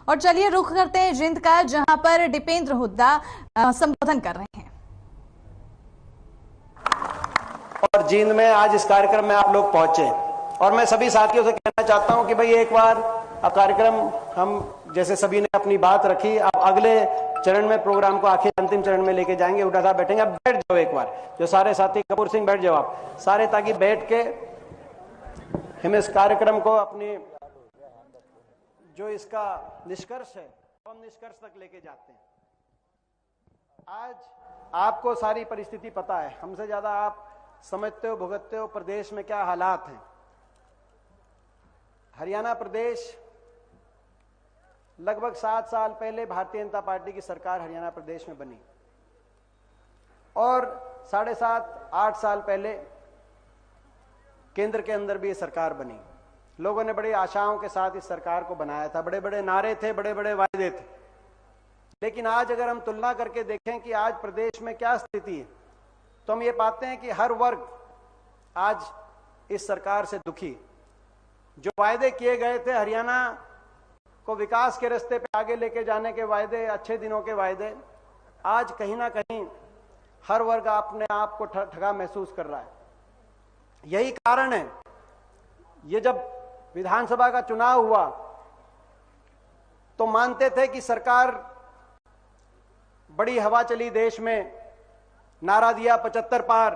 और चलिए रुख करते हैं जिंद का, जहां पर दीपेंद्र हुड्डा संबोधन कर रहे हैं। और जींद में आज इस कार्यक्रम में आप लोग पहुंचे और मैं सभी साथियों से कहना चाहता हूं कि भाई एक बार कार्यक्रम हम जैसे सभी ने अपनी बात रखी, अब अगले चरण में प्रोग्राम को आखिर अंतिम चरण में लेके जाएंगे। हुड्डा साहब बैठेंगे, अब बैठ जाओ एक बार, जो सारे साथी, कपूर सिंह बैठ जाओ आप सारे, ताकि बैठ के हम इस कार्यक्रम को अपनी जो इसका निष्कर्ष है हम निष्कर्ष तक लेके जाते हैं। आज आपको सारी परिस्थिति पता है, हमसे ज्यादा आप समझते हो, भुगतते हो प्रदेश में क्या हालात हैं। हरियाणा प्रदेश लगभग 7 साल पहले भारतीय जनता पार्टी की सरकार हरियाणा प्रदेश में बनी और 7.5-8 साल पहले केंद्र के अंदर भी ये सरकार बनी। लोगों ने बड़ी आशाओं के साथ इस सरकार को बनाया था, बड़े बड़े नारे थे, बड़े बड़े वायदे थे। लेकिन आज अगर हम तुलना करके देखें कि आज प्रदेश में क्या स्थिति है, तो हम ये पाते हैं कि हर वर्ग आज इस सरकार से दुखी। जो वायदे किए गए थे, हरियाणा को विकास के रास्ते पे आगे लेके जाने के वायदे, अच्छे दिनों के वायदे, आज कहीं ना कहीं हर वर्ग अपने आप को ठगा महसूस कर रहा है। यही कारण है, ये जब विधानसभा का चुनाव हुआ तो मानते थे कि सरकार, बड़ी हवा चली देश में, नारा दिया 75 पार,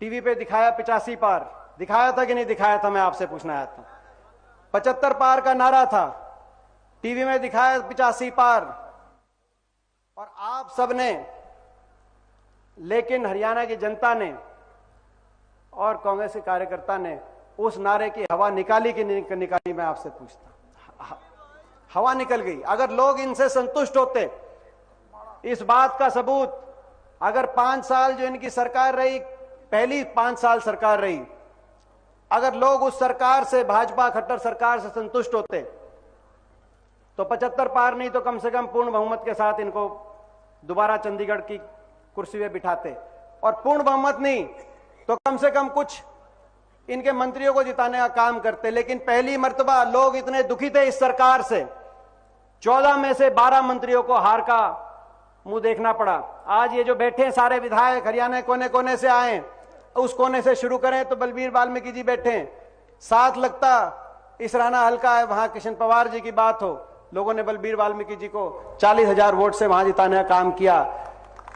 टीवी पे दिखाया 85 पार, दिखाया था कि नहीं दिखाया था, मैं आपसे पूछना आया था। 75 पार का नारा था, टीवी में दिखाया 85 पार, और आप सबने, लेकिन हरियाणा की जनता ने और कांग्रेस के कार्यकर्ता ने उस नारे की हवा निकाली कि नहीं निकाली, मैं आपसे पूछता। हवा निकल गई। अगर लोग इनसे संतुष्ट होते, इस बात का सबूत, अगर 5 साल जो इनकी सरकार रही, पहली 5 साल सरकार रही, अगर लोग उस सरकार से, भाजपा खट्टर सरकार से संतुष्ट होते तो 75 पार नहीं तो कम से कम पूर्ण बहुमत के साथ इनको दोबारा चंडीगढ़ की कुर्सी पे बिठाते, और पूर्ण बहुमत नहीं तो कम से कम कुछ इनके मंत्रियों को जिताने का काम करते। लेकिन पहली मर्तबा लोग इतने दुखी थे इस सरकार से, 14 में से 12 मंत्रियों को हार का मुंह देखना पड़ा। आज ये जो बैठे हैं सारे विधायक, हरियाणा कोने कोने से आए, उस कोने से शुरू करें तो बलबीर वाल्मीकि जी बैठे हैं, साथ लगता इसराना हल्का है, वहां कृष्ण पवार जी की बात हो, लोगों ने बलबीर वाल्मीकि जी को 40,000 वोट से वहां जिताने का काम किया।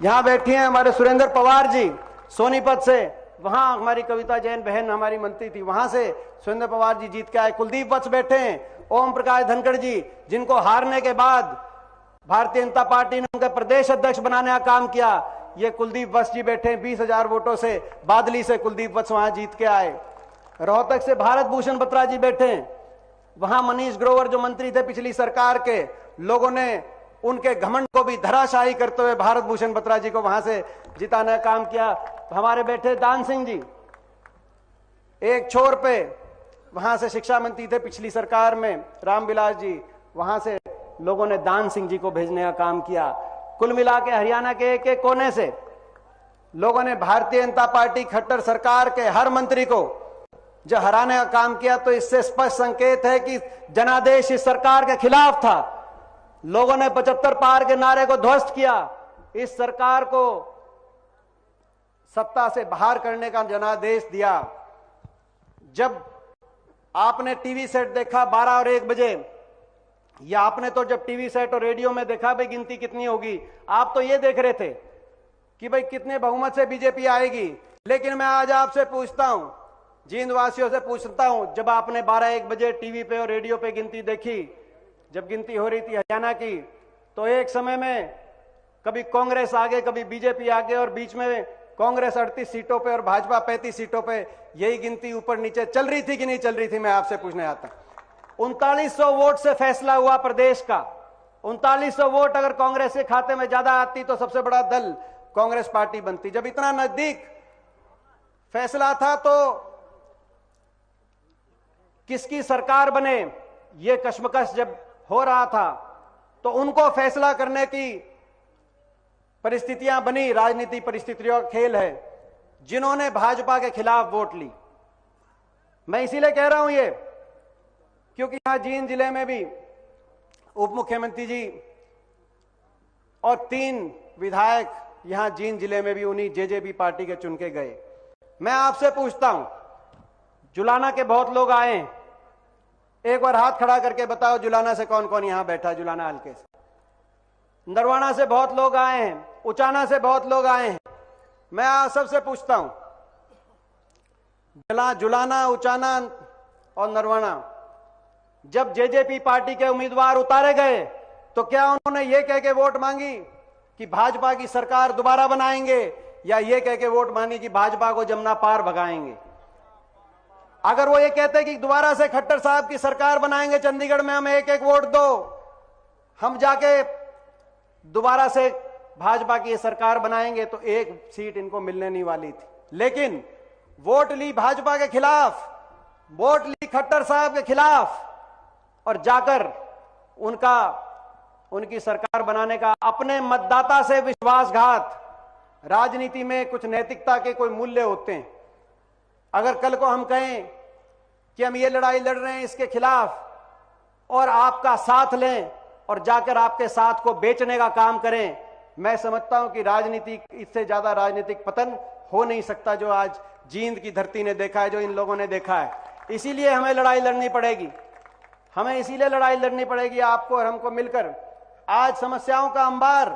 यहां बैठी हैं हमारे सुरेंद्र पवार जी सोनीपत से, वहां हमारी कविता जैन बहन हमारी मंत्री थी, वहां से सुरेंद्र पवार जी जीत के आए। कुलदीप वत्स बैठे हैं, ओम प्रकाश धनखड़ जी, जिनको हारने के बाद भारतीय जनता पार्टी ने उनका प्रदेश अध्यक्ष बनाने का काम किया, ये कुलदीप वत्स जी बैठे हैं। 20,000 वोटों से बादली से कुलदीप वत्स वहां जीत के आए। रोहतक से भारत भूषण बत्रा जी बैठे हैं, वहां मनीष ग्रोवर जो मंत्री थे पिछली सरकार के, लोगों ने उनके घमंड को भी धराशायी करते हुए भारत भूषण बत्रा जी को वहां से जिताने का काम किया। हमारे बैठे दान सिंह जी एक छोर पे, वहां से शिक्षा मंत्री थे पिछली सरकार में, रामविलास जी, वहां से लोगों ने दान सिंह जी को भेजने का काम किया। कुल मिला के हरियाणा के एक एक कोने से लोगों ने भारतीय जनता पार्टी खट्टर सरकार के हर मंत्री को जो हराने का काम किया। तो इससे स्पष्ट संकेत है कि जनादेश इस सरकार के खिलाफ था। लोगों ने 75 पार के नारे को ध्वस्त किया, इस सरकार को सत्ता से बाहर करने का जनादेश दिया। जब आपने टीवी सेट देखा 12 और 1 बजे, या आपने तो जब टीवी सेट और रेडियो में देखा भाई गिनती कितनी होगी, आप तो ये देख रहे थे कि भाई कितने बहुमत से बीजेपी आएगी। लेकिन मैं आज आपसे पूछता हूं, जींद वासियों से पूछता हूं, जब आपने 12-1 बजे टीवी पे और रेडियो पे गिनती देखी, जब गिनती हो रही थी हरियाणा की, तो एक समय में कभी कांग्रेस आगे, कभी बीजेपी आगे, और बीच में कांग्रेस 38 सीटों पे और भाजपा 35 सीटों पे, यही गिनती ऊपर नीचे चल रही थी कि नहीं चल रही थी, मैं आपसे पूछने आता। 3900 वोट से फैसला हुआ प्रदेश का। 3900 वोट अगर कांग्रेस के खाते में ज्यादा आती तो सबसे बड़ा दल कांग्रेस पार्टी बनती। जब इतना नजदीक फैसला था तो किसकी सरकार बने, ये कश्मकश जब हो रहा था, तो उनको फैसला करने की परिस्थितियां बनी। राजनीति परिस्थितियों का खेल है, जिन्होंने भाजपा के खिलाफ वोट ली। मैं इसीलिए कह रहा हूं ये, क्योंकि यहां जींद जिले में भी उप मुख्यमंत्री जी और 3 विधायक यहां जींद जिले में भी उन्हीं जेजेपी पार्टी के चुन के गए। मैं आपसे पूछता हूं, जुलाना के बहुत लोग आए हैं, एक बार हाथ खड़ा करके बताओ जुलाना से कौन कौन यहां बैठा है? जुलाना हल्के से। नरवाना से बहुत लोग आए हैं, उचाना से बहुत लोग आए हैं। मैं आप सबसे पूछता हूं, जुलाना, उचाना और नरवाना जब जेजेपी पार्टी के उम्मीदवार उतारे गए तो क्या उन्होंने ये कह के वोट मांगी कि भाजपा की सरकार दोबारा बनाएंगे, या ये कह के वोट मांगी कि भाजपा को जमुना पार भगाएंगे? अगर वो ये कहते कि दोबारा से खट्टर साहब की सरकार बनाएंगे, चंडीगढ़ में हमें एक एक वोट दो, हम जाके दोबारा से भाजपा की सरकार बनाएंगे, तो एक सीट इनको मिलने नहीं वाली थी। लेकिन वोट ली भाजपा के खिलाफ, वोट ली खट्टर साहब के खिलाफ, और जाकर उनकी सरकार बनाने का अपने मतदाता से विश्वासघात। राजनीति में कुछ नैतिकता के कोई मूल्य होते हैं। अगर कल को हम कहें कि हम ये लड़ाई लड़ रहे हैं इसके खिलाफ, और आपका साथ लें और जाकर आपके साथ को बेचने का काम करें, मैं समझता हूं कि राजनीति, इससे ज्यादा राजनीतिक पतन हो नहीं सकता जो आज जींद की धरती ने देखा है, जो इन लोगों ने देखा है। इसीलिए हमें लड़ाई लड़नी पड़ेगी, हमें इसीलिए लड़ाई लड़नी पड़ेगी आपको और हमको मिलकर। आज समस्याओं का अंबार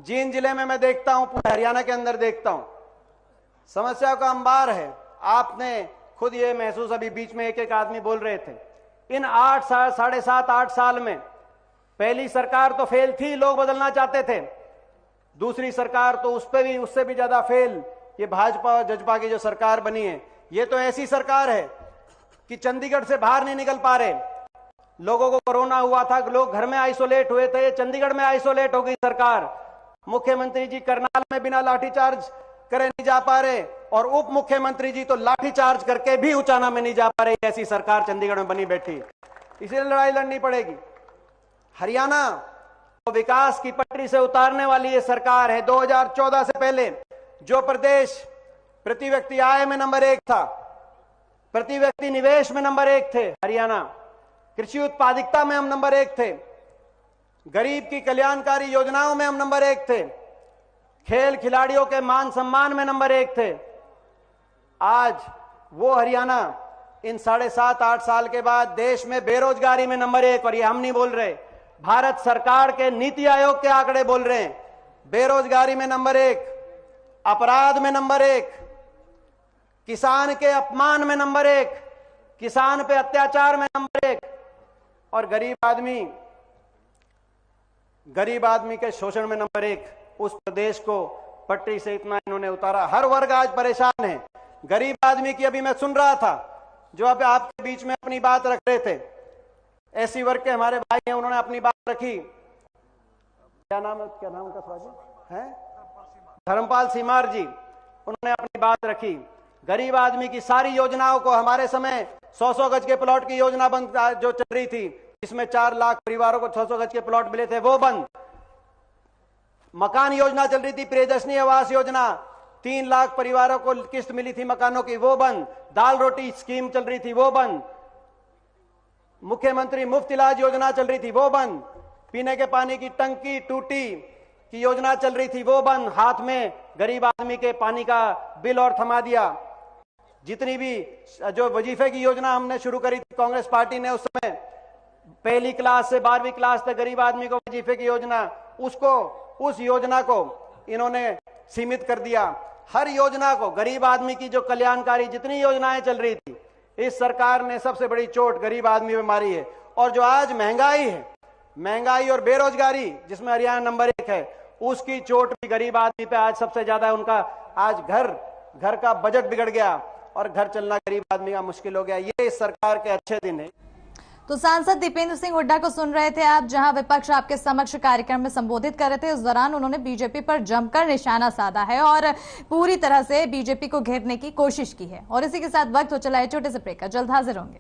जींद जिले में मैं देखता हूं, पूरे हरियाणा के अंदर देखता हूं, समस्याओं का अंबार है। आपने खुद ये महसूस, अभी बीच में एक एक आदमी बोल रहे थे, इन 8 साल, 7.5 8 साल में पहली सरकार तो फेल थी, लोग बदलना चाहते थे। दूसरी सरकार तो उससे भी ज्यादा फेल, ये भाजपा और जजपा की जो सरकार बनी है, ये तो ऐसी सरकार है कि चंडीगढ़ से बाहर नहीं निकल पा रहे। लोगों को कोरोना हुआ था, लोग घर में आइसोलेट हुए थे, चंडीगढ़ में आइसोलेट हो गई सरकार। मुख्यमंत्री जी करनाल में बिना लाठीचार्ज करे नहीं जा पा रहे, और उप मुख्यमंत्री जी तो लाठीचार्ज करके भी उचाना में नहीं जा पा रहे। ऐसी सरकार चंडीगढ़ में बनी बैठी, इसलिए लड़ाई लड़नी पड़ेगी। हरियाणा तो विकास की पटरी से उतारने वाली ये सरकार है। 2014 से पहले जो प्रदेश प्रति व्यक्ति आय में नंबर 1 था, प्रति व्यक्ति निवेश में नंबर 1 थे हरियाणा, कृषि उत्पादकता में हम नंबर 1 थे, गरीब की कल्याणकारी योजनाओं में हम नंबर 1 थे, खेल खिलाड़ियों के मान सम्मान में नंबर 1 थे। आज वो हरियाणा इन 7.5 8 साल के बाद देश में बेरोजगारी में नंबर 1, और ये हम नहीं बोल रहे, भारत सरकार के नीति आयोग के आंकड़े बोल रहे हैं, बेरोजगारी में नंबर 1, अपराध में नंबर 1, किसान के अपमान में नंबर 1, किसान पे अत्याचार में नंबर 1, और गरीब आदमी के शोषण में नंबर 1। उस प्रदेश को पटरी से इतना इन्होंने उतारा। हर वर्ग आज परेशान है। गरीब आदमी की अभी मैं सुन रहा था, जो अब आपके बीच में अपनी बात रख रहे थे, ऐसी वर्ग के हमारे भाई हैं, उन्होंने अपनी बात रखी। क्या नाम उनका स्वागत है? धर्मपाल सीमार जी, उन्होंने अपनी बात रखी। गरीब आदमी की सारी योजनाओं को, हमारे समय 100 गज के प्लॉट की योजना बंद जो चल रही थी, इसमें 4 लाख परिवारों को 100 गज के प्लॉट मिले थे, वो बंद। मकान योजना चल रही थी, प्रियदर्शनी आवास योजना, 3 लाख परिवारों को किस्त मिली थी मकानों की, वो बंद। दाल रोटी स्कीम चल रही थी, वो बंद। मुख्यमंत्री मुफ्त इलाज योजना चल रही थी, वो बंद। पीने के पानी की टंकी टूटी की योजना चल रही थी, वो बंद। हाथ में गरीब आदमी के पानी का बिल और थमा दिया। जितनी भी जो वजीफे की योजना हमने शुरू करी थी कांग्रेस पार्टी ने, उस समय 1ली क्लास से 12वीं क्लास तक गरीब आदमी को वजीफे की योजना, उस योजना को इन्होंने सीमित कर दिया। हर योजना को, गरीब आदमी की जो कल्याणकारी जितनी योजनाएं चल रही थी, इस सरकार ने सबसे बड़ी चोट गरीब आदमी पे मारी है। और जो आज महंगाई है, महंगाई और बेरोजगारी जिसमें हरियाणा नंबर 1 है, उसकी चोट भी गरीब आदमी पे आज सबसे ज्यादा है। उनका आज घर का बजट बिगड़ गया और घर चलना गरीब आदमी का मुश्किल हो गया। ये इस सरकार के अच्छे दिन है। तो सांसद दीपेंद्र सिंह हुड्डा को सुन रहे थे आप, जहां विपक्ष आपके समक्ष कार्यक्रम में संबोधित कर रहे थे। उस दौरान उन्होंने बीजेपी पर जमकर निशाना साधा है और पूरी तरह से बीजेपी को घेरने की कोशिश की है। और इसी के साथ वक्त हो चला है छोटे से ब्रेक का, जल्द हाजिर होंगे।